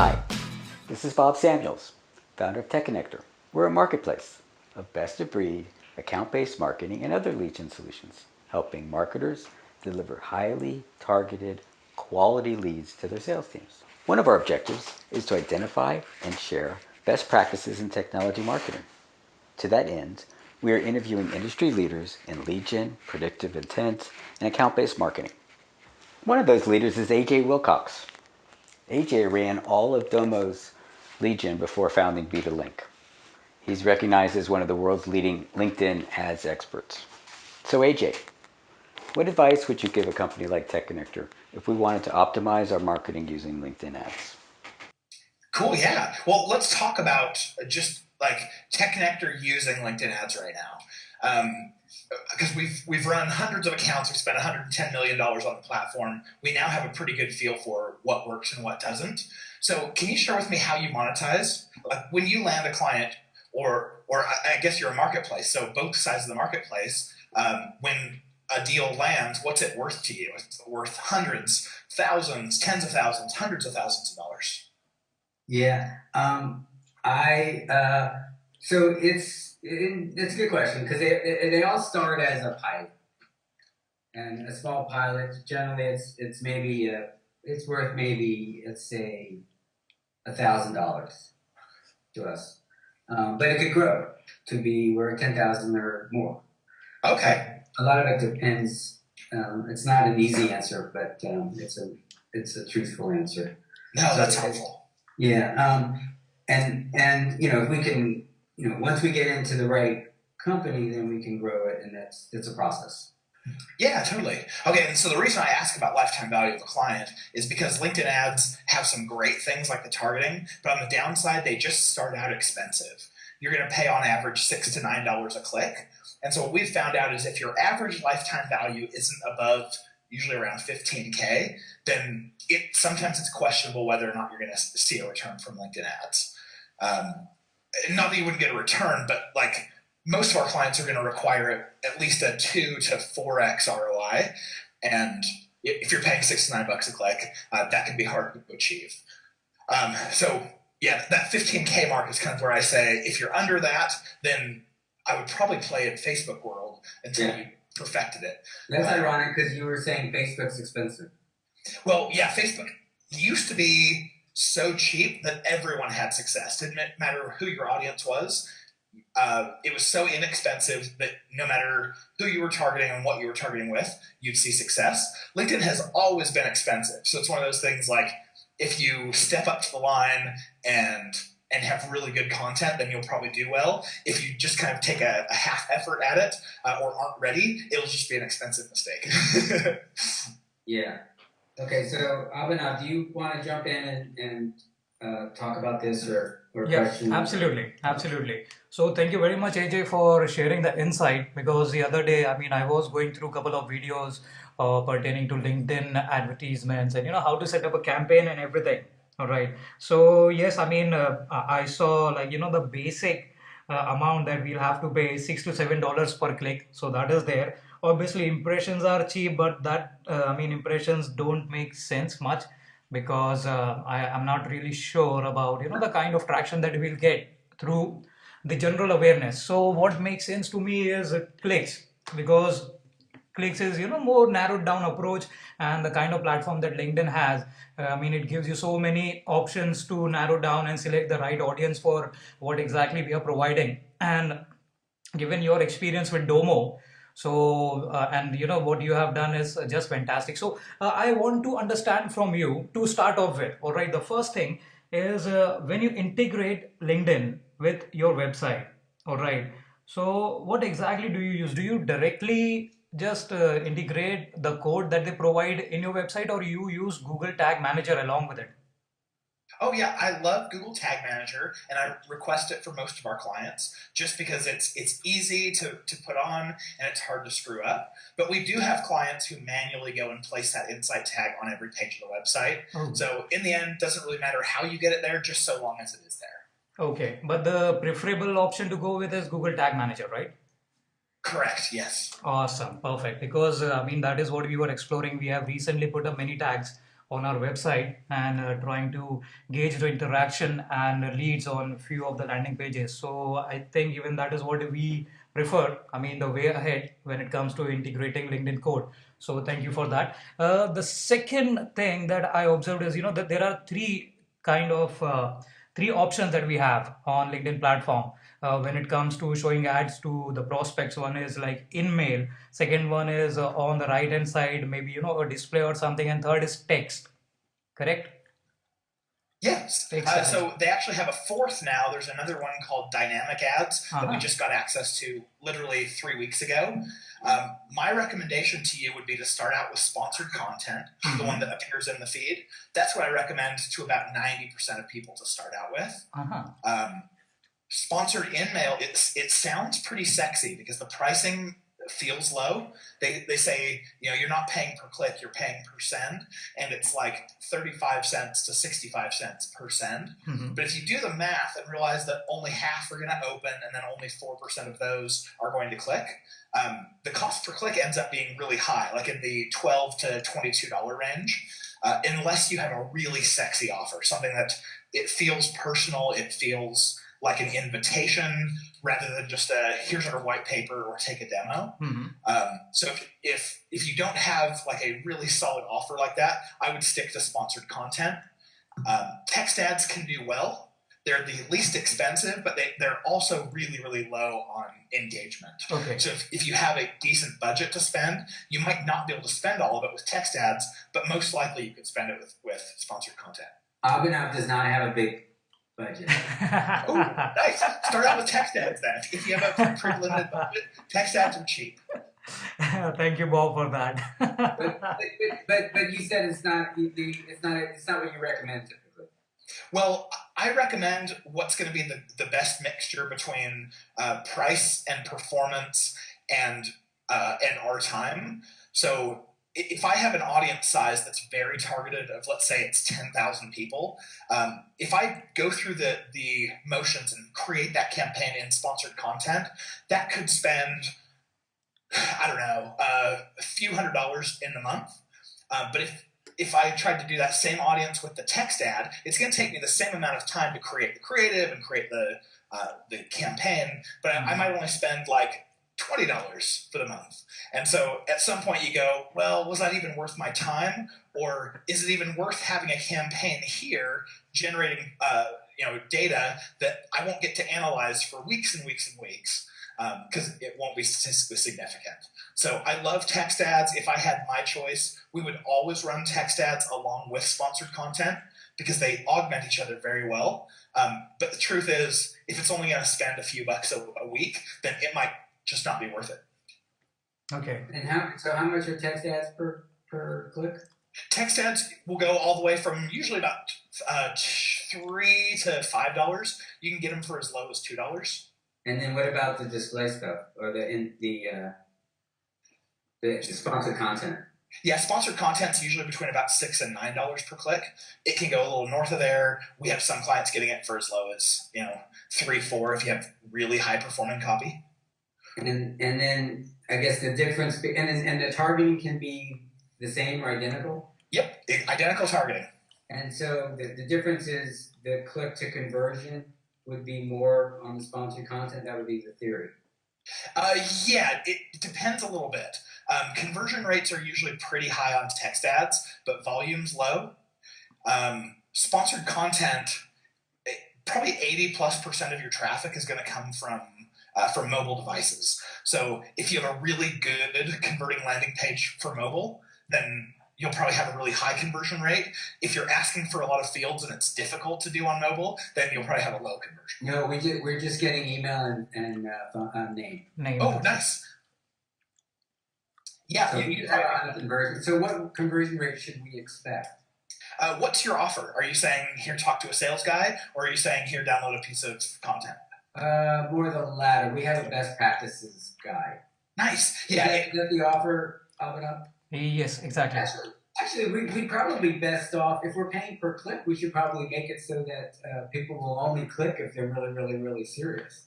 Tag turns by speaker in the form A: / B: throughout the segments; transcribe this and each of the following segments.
A: Hi, this is Bob Samuels, founder of TechConnectr. We're a marketplace of best-of-breed, account-based marketing and other lead gen solutions, helping marketers deliver highly targeted, quality leads to their sales teams. One of our objectives is to identify and share best practices in technology marketing. To that end, we are interviewing industry leaders in lead gen, predictive intent, and account-based marketing. One of those leaders is AJ Wilcox. AJ ran all of Domo's lead gen before founding BetaLink. He's recognized as one of the world's leading LinkedIn ads experts. So AJ, what advice would you give a company like TechConnectr if we wanted to optimize our marketing using LinkedIn ads?
B: Cool, yeah. Well, let's talk about just like TechConnectr using LinkedIn ads right now. Because we've run hundreds of accounts, we've spent $110 million on the platform. We now have a pretty good feel for what works and what doesn't. So can you share with me how you monetize? Like when you land a client, or I guess you're a marketplace, so both sides of the marketplace, when a deal lands, what's it worth to you? It's worth hundreds, thousands, tens of thousands, hundreds of thousands of dollars.
C: Yeah. I so it's a good question because they all start as a pilot, and a small pilot generally it's maybe it's worth maybe let's say $1,000 to us, but it could grow to be worth 10,000 or more.
B: Okay.
C: A lot of it depends. It's not an easy answer, but it's a truthful answer.
B: No, that's helpful.
C: Yeah, and if we can, once we get into the right company, then we can grow it, and it's a process.
B: Yeah, totally. Okay, and so the reason I ask about lifetime value of a client is because LinkedIn ads have some great things like the targeting, but on the downside, they just start out expensive. You're going to pay on average $6 to $9 a click. And so what we've found out is if your average lifetime value isn't above usually around 15K, then sometimes it's questionable whether or not you're going to see a return from LinkedIn ads. Not that you wouldn't get a return, but like most of our clients are going to require at least a 2 to 4x ROI. And if you're paying $6 to $9 a click, that can be hard to achieve. So yeah, that 15K mark is kind of where I say, if you're under that, then I would probably play in Facebook world until you perfected it.
C: That's ironic because you were saying Facebook's expensive.
B: Well, yeah, Facebook used to be so cheap that everyone had success. Didn't matter who your audience was. It was so inexpensive that no matter who you were targeting and what you were targeting with, you'd see success. LinkedIn has always been expensive. So it's one of those things like if you step up to the line and have really good content, then you'll probably do well. If you just kind of take a half effort at it or aren't ready, it'll just be an expensive mistake.
C: Yeah. Okay, so Abhinav, do you want to jump in and talk about this or question?
D: Absolutely. So thank you very much, AJ, for sharing the insight, because the other day, I was going through a couple of videos pertaining to LinkedIn advertisements and how to set up a campaign and everything. All right. So yes, I saw the basic amount that we'll have to pay $6 to $7 per click. So that is there. Obviously, impressions are cheap, but that impressions don't make sense much because I'm not really sure about the kind of traction that we'll get through the general awareness. So what makes sense to me is clicks, because clicks is more narrowed down approach, and the kind of platform that LinkedIn has, it gives you so many options to narrow down and select the right audience for what exactly we are providing. And given your experience with Domo, so and what you have done is just fantastic. So I want to understand from you to start off with. All right, the first thing is when you integrate LinkedIn with your website. All right, so what exactly do you use? Do you directly just integrate the code that they provide in your website, or you use Google Tag Manager along with it?
B: Oh yeah, I love Google Tag Manager, and I request it for most of our clients just because it's easy to put on and it's hard to screw up. But we do have clients who manually go and place that insight tag on every page of the website.
D: Oh.
B: So in the end, it doesn't really matter how you get it there, just so long as it is there.
D: Okay, but the preferable option to go with is Google Tag Manager, right?
B: Correct, yes.
D: Awesome, perfect. Because that is what we were exploring. We have recently put up many tags on our website and trying to gauge the interaction and leads on few of the landing pages. So I think even that is what we prefer. I mean, the way ahead when it comes to integrating LinkedIn code. So thank you for that. The second thing that I observed is, that there are three options that we have on LinkedIn platform when it comes to showing ads to the prospects. One is like in mail. Second one is on the right hand side, maybe a display or something, and third is text. Correct?
B: Yes. So they actually have a fourth now. There's another one called dynamic ads that we just got access to literally 3 weeks ago. My recommendation to you would be to start out with sponsored content, the one that appears in the feed. That's what I recommend to about 90% of people to start out with. Sponsored in-mail, it sounds pretty sexy because the pricing feels low. They say, you're not paying per click, you're paying per send, and it's like 35 cents to 65 cents per send. But if you do the math and realize that only half are going to open and then only 4% of those are going to click, the cost per click ends up being really high, like in the $12 to $22 range, unless you have a really sexy offer, something that it feels personal, it feels like an invitation rather than just here's our white paper or take a demo. So if you don't have like a really solid offer like that, I would stick to sponsored content. Text ads can do well. They're the least expensive, but they're also really, really low on engagement. So if you have a decent budget to spend, you might not be able to spend all of it with text ads, but most likely you could spend it with sponsored content.
C: Abhinav does not have a big budget.
B: Oh, nice. Start out with text ads then. If you have a pretty limited budget, text ads are cheap.
D: Thank you, Bob, for that.
C: but you said it's not what you recommend typically.
B: Well, I recommend what's going to be the best mixture between price and performance and our time. So if I have an audience size that's very targeted of, let's say it's 10,000 people, if I go through the motions and create that campaign in sponsored content, that could spend, I don't know, a few $100s in the month. But if I tried to do that same audience with the text ad, it's going to take me the same amount of time to create the creative and create the campaign, but I might only spend like $20 for the month. And so at some point you go, well, was that even worth my time? Or is it even worth having a campaign here generating data that I won't get to analyze for weeks and weeks and weeks because it won't be statistically significant. So I love text ads. If I had my choice, we would always run text ads along with sponsored content because they augment each other very well. But the truth is, if it's only going to spend a few bucks a week, then it might just not be worth it.
D: Okay.
C: And how much are text ads per click?
B: Text ads will go all the way from usually about $3 to $5. You can get them for as low as $2.
C: And then what about the display stuff or the sponsored content?
B: Yeah, sponsored content's usually between about $6 and $9 per click. It can go a little north of there. We have some clients getting it for as low as $3, $4 if you have really high performing copy.
C: And then I guess the difference and the targeting can be the same or identical?
B: Yep, identical targeting.
C: And so the difference is the click to conversion would be more on the sponsored content. That would be the theory.
B: Yeah, it depends a little bit. Conversion rates are usually pretty high on text ads, but volume's low. Sponsored content, probably 80+% of your traffic is going to come from mobile devices. So if you have a really good converting landing page for mobile, then you'll probably have a really high conversion rate. If you're asking for a lot of fields and it's difficult to do on mobile, then you'll probably have a low conversion.
C: No, we're just getting email and name.
B: Oh, nice. Yeah.
C: So you have a conversion. So what conversion rate should we expect?
B: What's your offer? Are you saying here talk to a sales guy, or are you saying here download a piece of content?
C: More the latter. We have a best practices guide.
B: Nice.
C: Yeah. Is that the offer of it up?
D: Yes, exactly.
C: Actually, we probably best off, if we're paying per click, we should probably make it so that people will only click if they're really, really, really serious.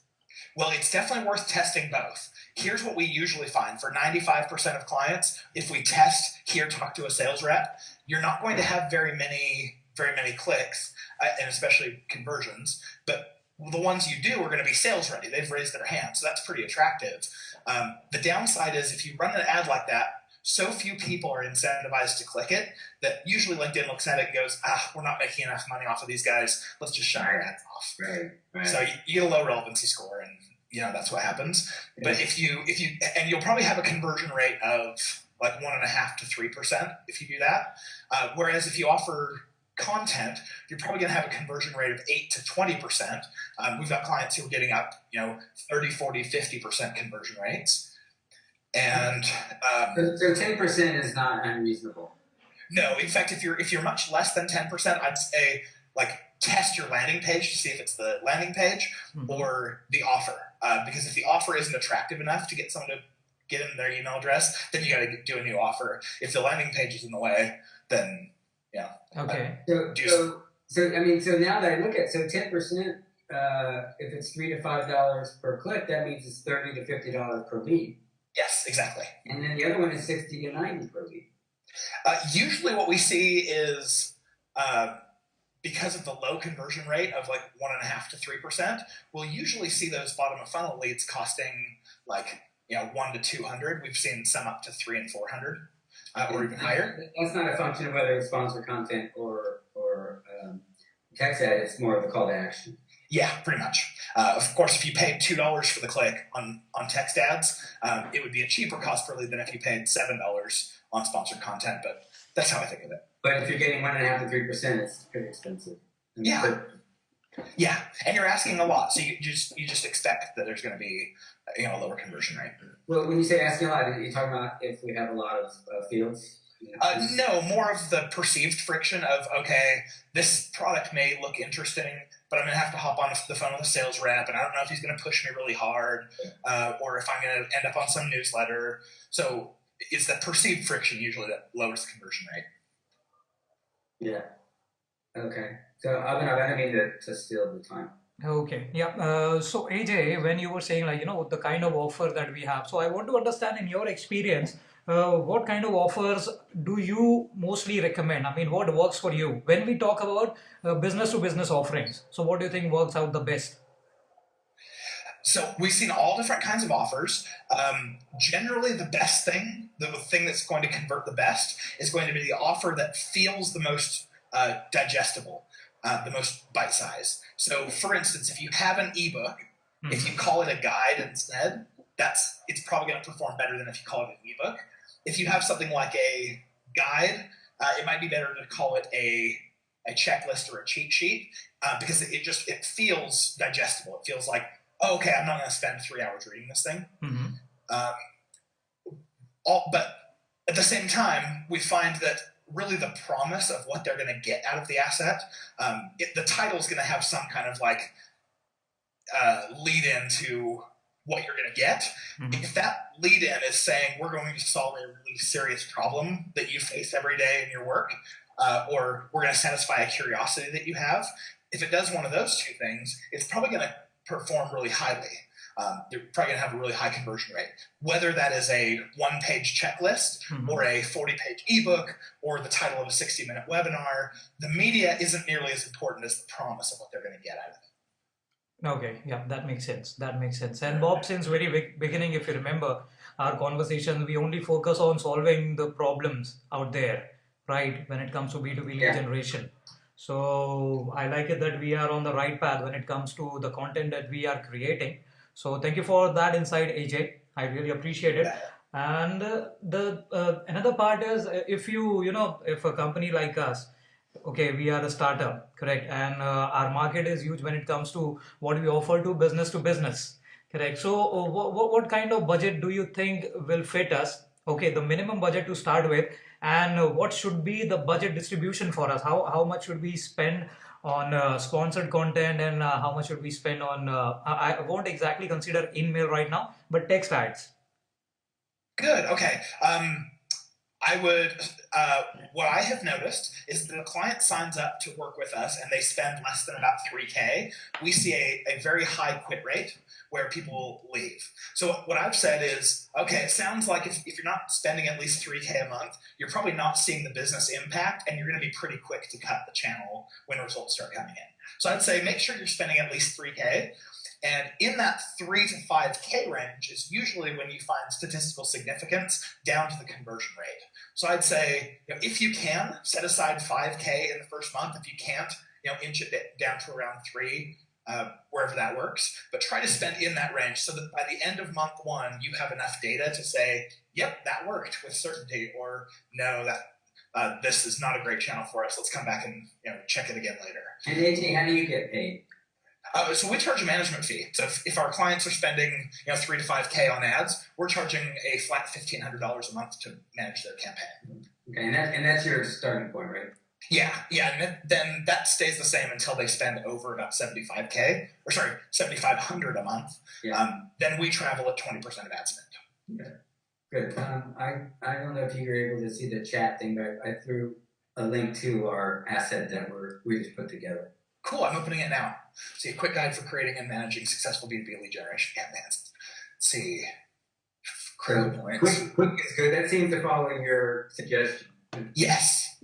B: Well, it's definitely worth testing both. Here's what we usually find for 95% of clients. If we test here, talk to a sales rep, you're not going to have very many clicks, and especially conversions. But the ones you do are going to be sales ready. They've raised their hand, so that's pretty attractive. The downside is if you run an ad like that, so few people are incentivized to click it that usually LinkedIn looks at it and goes, we're not making enough money off of these guys. Let's just shut our ads off.
C: Right.
B: So you get a low relevancy score, and that's what happens. Yeah. But if you and you'll probably have a conversion rate of like 1.5 to 3% if you do that. Whereas if you offer content, you're probably going to have a conversion rate of 8 to 20%. We've got clients who are getting up, 30, 40, 50% conversion rates. And
C: so 10% is not unreasonable.
B: No, in fact, if you're much less than 10%, I'd say test your landing page to see if it's the landing page or the offer. Because if the offer isn't attractive enough to get someone to get in their email address, then you got to do a new offer. If the landing page is in the way, then
D: Okay.
C: So now that I look at 10%, if it's $3 to $5 per click, that means it's $30 to $50 per lead.
B: Yes, exactly.
C: And then the other one is 60 to 90 per lead.
B: Usually what we see is because of the low conversion rate of 1.5 to 3%, we'll usually see those bottom of funnel leads costing 1 to 200. We've seen some up to 300 and 400 or even higher.
C: That's not a function of whether it's sponsored content or text ad. It's more of a call to action.
B: Yeah, pretty much. Of course, if you paid $2 for the click on text ads, it would be a cheaper cost per lead than if you paid $7 on sponsored content. But that's how I think of it.
C: But if you're getting 1.5 to 3%, it's pretty expensive.
B: Yeah, and you're asking a lot, so you just expect that there's going to be a lower conversion rate.
C: Well, when you say asking a lot, are you talking about if we have a lot of fields?
B: No, more of the perceived friction of, okay, this product may look interesting, but I'm going to have to hop on the phone with a sales rep, and I don't know if he's going to push me really hard, or if I'm going to end up on some newsletter. So it's that perceived friction usually that lowers the conversion rate.
C: Yeah. Okay. So I don't mean to steal the time.
D: Okay. Yeah. So AJ, when you were saying the kind of offer that we have, so I want to understand in your experience, what kind of offers do you mostly recommend? I mean, what works for you? When we talk about business to business offerings, so what do you think works out the best?
B: So we've seen all different kinds of offers. Generally, the best thing, the thing that's going to convert the best, is going to be the offer that feels the most digestible, the most bite-sized. So, for instance, if you have an ebook, if you call it a guide instead, it's probably going to perform better than if you call it an ebook. If you have something like a guide, it might be better to call it a checklist or a cheat sheet because it feels digestible. It feels like, oh, okay, I'm not going to spend 3 hours reading this thing. But at the same time, we find that really the promise of what they're going to get out of the asset, the title is going to have some kind of lead into what you're going to get. If that lead in is saying we're going to solve a really serious problem that you face every day in your work, or we're going to satisfy a curiosity that you have, if it does one of those two things, it's probably going to perform really highly. You're probably going to have a really high conversion rate. Whether that is a one-page checklist or a 40-page ebook or the title of a 60-minute webinar, the media isn't nearly as important as the promise of what they're going to get out of it.
D: Okay, yeah, that makes sense. And Bob, since very beginning, if you remember our conversation, we only focus on solving the problems out there, right? When it comes to B2B lead generation. So I like it that we are on the right path when it comes to the content that we are creating. So thank you for that insight, AJ. I really appreciate it. And another part is if if a company like us, okay, we are a startup, correct? And our market is huge when it comes to what we offer to business, correct? So what kind of budget do you think will fit us? Okay, the minimum budget to start with, and what should be the budget distribution for us? How much should we spend on sponsored content, and how much should we spend on, I won't exactly consider in-mail right now, but text ads?
B: Good, okay. I would, what I have noticed is that a client signs up to work with us and they spend less than about 3K. We see a very high quit rate where people leave. So what I've said is, okay, it sounds like if you're not spending at least 3K a month, you're probably not seeing the business impact and you're going to be pretty quick to cut the channel when results start coming in. So I'd say make sure you're spending at least 3K. And in that 3 to 5K range is usually when you find statistical significance down to the conversion rate. So I'd say, if you can, set aside 5K in the first month. If you can't, inch it down to around 3, wherever that works. But try to spend in that range so that by the end of month 1, you have enough data to say, yep, that worked with certainty, or no, that this is not a great channel for us. Let's come back and check it again later.
C: And AJ, how do you get paid?
B: So we charge a management fee. So if our clients are spending 3 to 5K on ads, we're charging a flat $1,500 a month to manage their campaign.
C: Okay, and that's your starting point, right?
B: Yeah, and then that stays the same until they spend over about 75K, or sorry, 7,500 a month.
C: Yeah.
B: Then we travel at 20% of ad spend.
C: Okay. Good. I don't know if you were able to see the chat thing, but I threw a link to our asset that we just put together.
B: Cool, I'm opening it now. See, a quick guide for creating and managing successful B2B lead generation campaigns. Let's see. Critical points.
C: Quick is good. That seems to follow your suggestion.
B: Yes.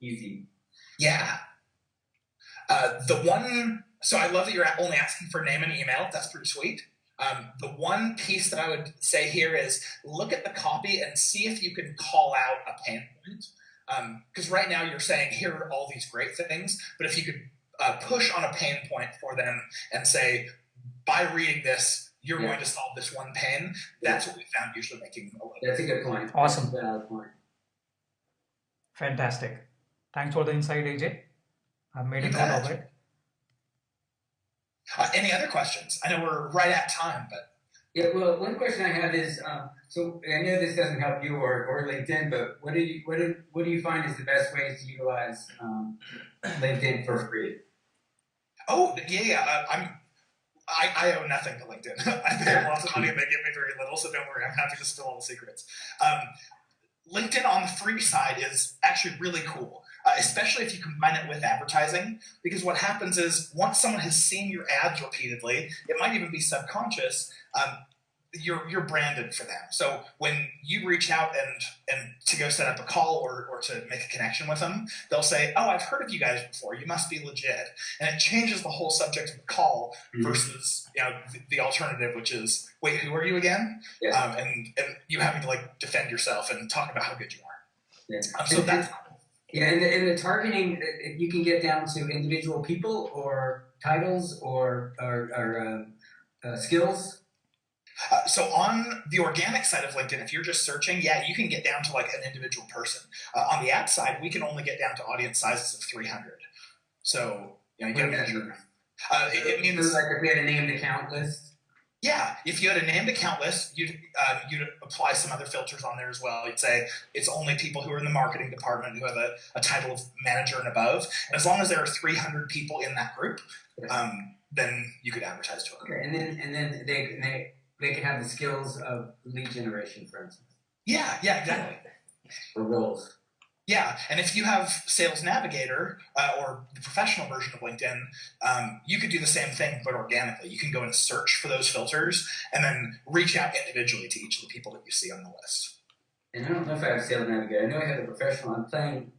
C: Easy.
B: Yeah. So I love that you're only asking for name and email. That's pretty sweet. The one piece that I would say here is look at the copy and see if you can call out a pain point. Because right now you're saying, here are all these great things, but if you could push on a pain point for them and say, by reading this, you're going to solve this one pain. That's what we found usually making a little.
C: That's a good point.
D: Awesome.
C: That's a valid point.
D: Fantastic. Thanks for the insight, AJ. I've made a note of it.
B: Any other questions? I know we're right at time, but.
C: Yeah, well, one question I have is, so I know this doesn't help you or LinkedIn, but what do you find is the best ways to utilize LinkedIn for free?
B: Oh, yeah. I owe nothing to LinkedIn. I pay them lots of money and they give me very little, so don't worry, I'm happy to spill all the secrets. LinkedIn on the free side is actually really cool, especially if you combine it with advertising, because what happens is once someone has seen your ads repeatedly, it might even be subconscious, you're branded for them. So when you reach out and to go set up a call or to make a connection with them, they'll say, oh, I've heard of you guys before. You must be legit. And it changes the whole subject of the call versus the alternative, which is, wait, who are you again?
C: Yeah.
B: And you having to defend yourself and talk about how good you are.
C: Yeah.
B: So that's cool.
C: Yeah, and the targeting, you can get down to individual people or titles or skills.
B: So on the organic side of LinkedIn, if you're just searching, you can get down to an individual person. On the ad side, we can only get down to audience sizes of 300. So you got to measure. It means
C: like if we had a named account list.
B: Yeah, if you had a named account list, you'd apply some other filters on there as well. You'd say it's only people who are in the marketing department who have a title of manager and above. And as long as there are 300 people in that group, then you could advertise to them.
C: Okay, and then they can have the skills of lead generation, for instance.
B: Yeah, exactly.
C: Or roles.
B: Yeah, and if you have Sales Navigator or the professional version of LinkedIn, you could do the same thing, but organically. You can go and search for those filters and then reach out individually to each of the people that you see on the list.
C: And I don't know if I have Sales Navigator. I know I have the professional. I'm paying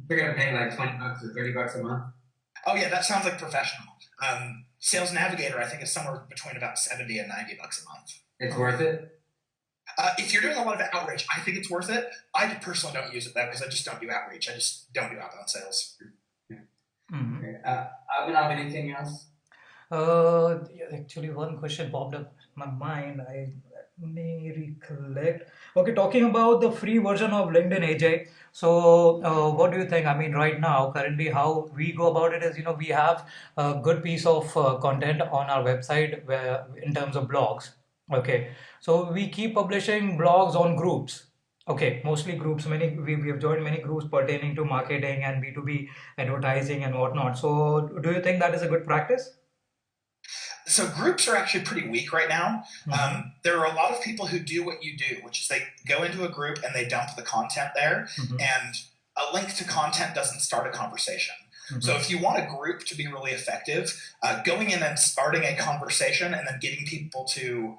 C: like $20 or $30 a month.
B: Oh yeah, that sounds like professional. Sales Navigator, I think, is somewhere between about $70 and $90 a month.
C: It's worth it?
B: If you're doing a lot of outreach, I think it's worth it. I personally don't use it though because I just don't do outreach. I just don't do outbound sales.
D: Mm-hmm.
C: Okay. Abhinav, anything else?
D: Actually, one question popped up in my mind. I may recollect. Okay, talking about the free version of LinkedIn, AJ. So, what do you think? I mean, right now, currently, how we go about it is, we have a good piece of content on our website where, in terms of blogs. Okay, so we keep publishing blogs on groups. Okay, mostly groups. We have joined many groups pertaining to marketing and B2B advertising and whatnot. So, do you think that is a good practice?
B: So groups are actually pretty weak right now. There are a lot of people who do what you do, which is they go into a group and they dump the content there, and a link to content doesn't start a conversation. So if you want a group to be really effective, going in and starting a conversation and then getting people to,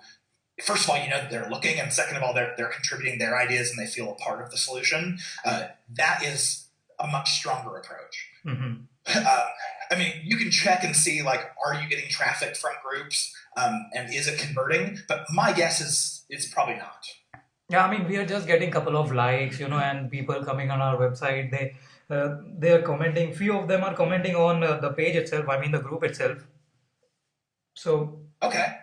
B: first of all, that they're looking, and second of all, they're contributing their ideas and they feel a part of the solution. That is a much stronger approach. You can check and see, are you getting traffic from groups, and is it converting? But my guess is it's probably not.
D: Yeah, we are just getting a couple of likes, and people coming on our website. They are commenting. Few of them are commenting on the page itself. The group itself. So
B: okay,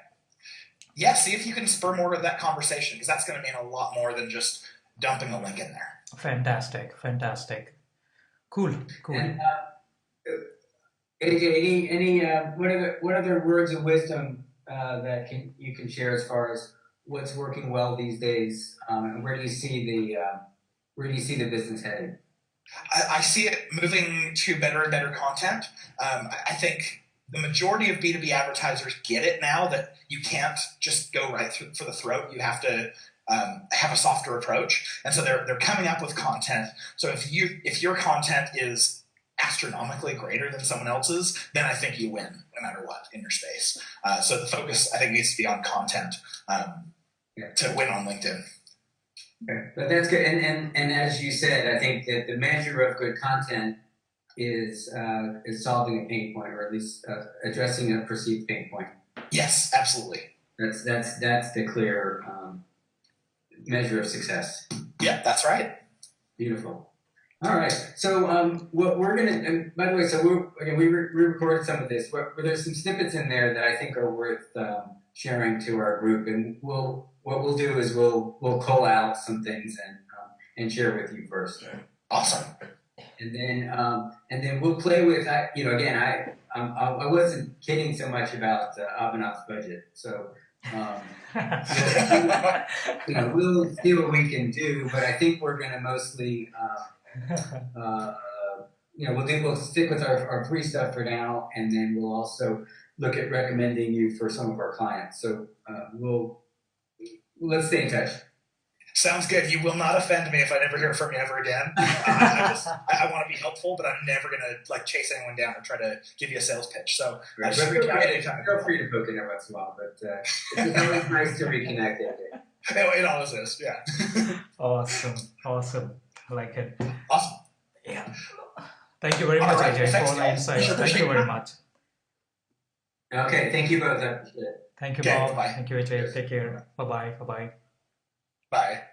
B: yeah. See if you can spur more of that conversation, because that's going to mean a lot more than just dumping a link in there.
D: Fantastic. Cool.
C: And, AJ, any what other words of wisdom that you can share as far as what's working well these days, and where do you see the business heading?
B: I see it moving to better and better content. I think the majority of B2B advertisers get it now that you can't just go right through for the throat. You have to have a softer approach, and so they're coming up with content. So if your content is astronomically greater than someone else's, then I think you win no matter what in your space. So the focus, I think, needs to be on content to win on LinkedIn.
C: Okay. But that's good. And as you said, I think that the measure of good content is solving a pain point, or at least addressing a perceived pain point.
B: Yes, absolutely.
C: That's the clear measure of success.
B: Yeah, that's right.
C: Beautiful. All right. So what we're gonna, and by the way, so we recorded some of this. There's some snippets in there that I think are worth sharing to our group, and what we'll do is we'll cull out some things and share with you first.
B: Awesome.
C: And then we'll play with. I wasn't kidding so much about Avanav's budget, so. We'll see what we can do, but I think we're going to mostly, we'll stick with our free stuff for now, and then we'll also look at recommending you for some of our clients. So let's stay in touch.
B: Sounds good. You will not offend me if I never hear from you ever again. I want to be helpful, but I'm never going to chase anyone down or try to give you a sales pitch. So just reach out anytime.
C: Feel free to poke in every once in a while, but it's always nice to reconnect.
B: It always is, yeah.
D: Awesome. I like it.
B: Awesome.
D: Yeah. Thank you very much, AJ, for the insights. Thank you very much.
C: Okay, thank you both. I appreciate it.
D: Thank you,
B: Okay,
D: Bob.
B: bye-bye.
D: Thank you, AJ. Take care. Bye-bye.
B: Bye.